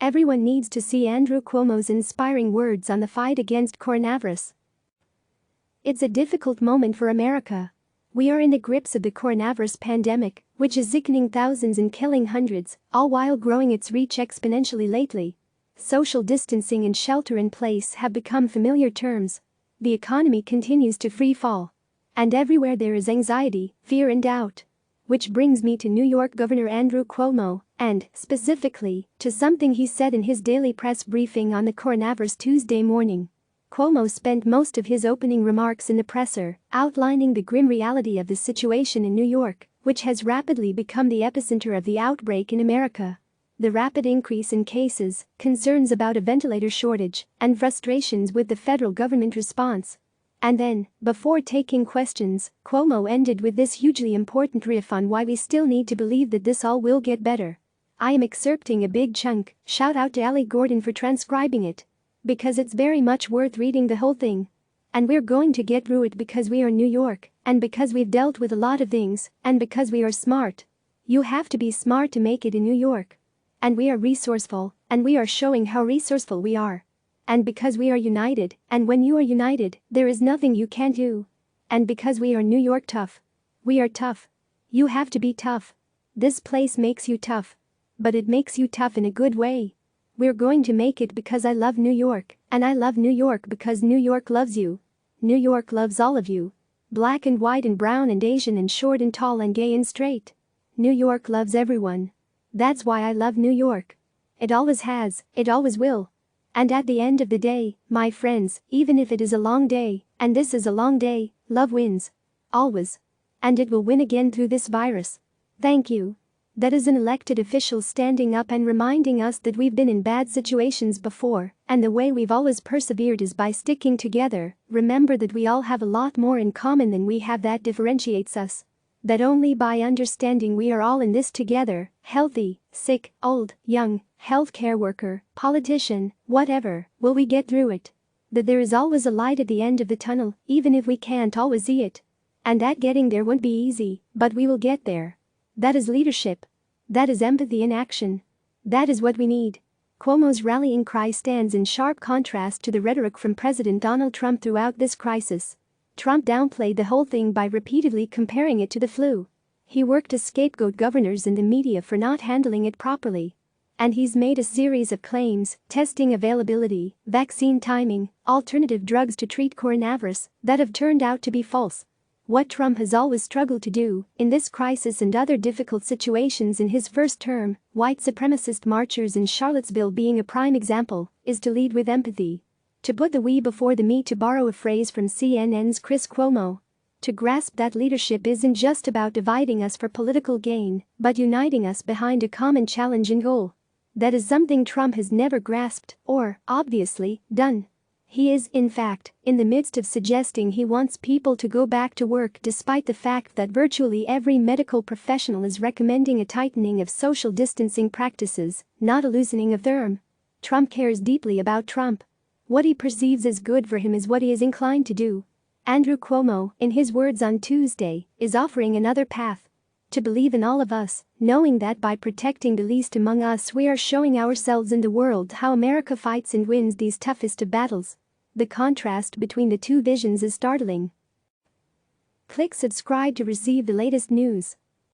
Everyone needs to see Andrew Cuomo's inspiring words on the fight against coronavirus. It's a difficult moment for America. We are in the grips of the coronavirus pandemic, which is sickening thousands and killing hundreds, all while growing its reach exponentially lately. Social distancing and shelter in place have become familiar terms. The economy continues to free fall. And everywhere there is anxiety, fear and doubt. Which brings me to New York Governor Andrew Cuomo, and, specifically, to something he said in his daily press briefing on the coronavirus Tuesday morning. Cuomo spent most of his opening remarks in the presser, outlining the grim reality of the situation in New York, which has rapidly become the epicenter of the outbreak in America. The rapid increase in cases, concerns about a ventilator shortage, and frustrations with the federal government response. And then, before taking questions, Cuomo ended with this hugely important riff on why we still need to believe that this all will get better. I am excerpting a big chunk, shout out to Alli Gordon for transcribing it. Because it's very much worth reading the whole thing. And we're going to get through it because we are New York, and because we've dealt with a lot of things, and because we are smart. You have to be smart to make it in New York. And we are resourceful, and we are showing how resourceful we are. And because we are united, and when you are united, there is nothing you can't do. And because we are New York tough. We are tough. You have to be tough. This place makes you tough. But it makes you tough in a good way. We're going to make it because I love New York, and I love New York because New York loves you. New York loves all of you. Black and white and brown and Asian and short and tall and gay and straight. New York loves everyone. That's why I love New York. It always has, it always will. And at the end of the day, my friends, even if it is a long day, and this is a long day, love wins. Always. And it will win again through this virus. Thank you. That is an elected official standing up and reminding us that we've been in bad situations before, and the way we've always persevered is by sticking together. Remember that we all have a lot more in common than we have that differentiates us. That only by understanding we are all in this together, healthy, sick, old, young, healthcare worker, politician, whatever, will we get through it. That there is always a light at the end of the tunnel, even if we can't always see it. And that getting there won't be easy, but we will get there. That is leadership. That is empathy in action. That is what we need. Cuomo's rallying cry stands in sharp contrast to the rhetoric from President Donald Trump throughout this crisis. Trump downplayed the whole thing by repeatedly comparing it to the flu. He worked to scapegoat governors and the media for not handling it properly. And he's made a series of claims, testing availability, vaccine timing, alternative drugs to treat coronavirus, that have turned out to be false. What Trump has always struggled to do, in this crisis and other difficult situations in his first term, white supremacist marchers in Charlottesville being a prime example, is to lead with empathy. To put the we before the me, to borrow a phrase from CNN's Chris Cuomo. To grasp that leadership isn't just about dividing us for political gain, but uniting us behind a common challenge and goal. That is something Trump has never grasped, or, obviously, done. He is, in fact, in the midst of suggesting he wants people to go back to work despite the fact that virtually every medical professional is recommending a tightening of social distancing practices, not a loosening of them. Trump cares deeply about Trump. What he perceives as good for him is what he is inclined to do. Andrew Cuomo, in his words on Tuesday, is offering another path. To believe in all of us, knowing that by protecting the least among us we are showing ourselves and the world how America fights and wins these toughest of battles. The contrast between the two visions is startling. Click subscribe to receive the latest news.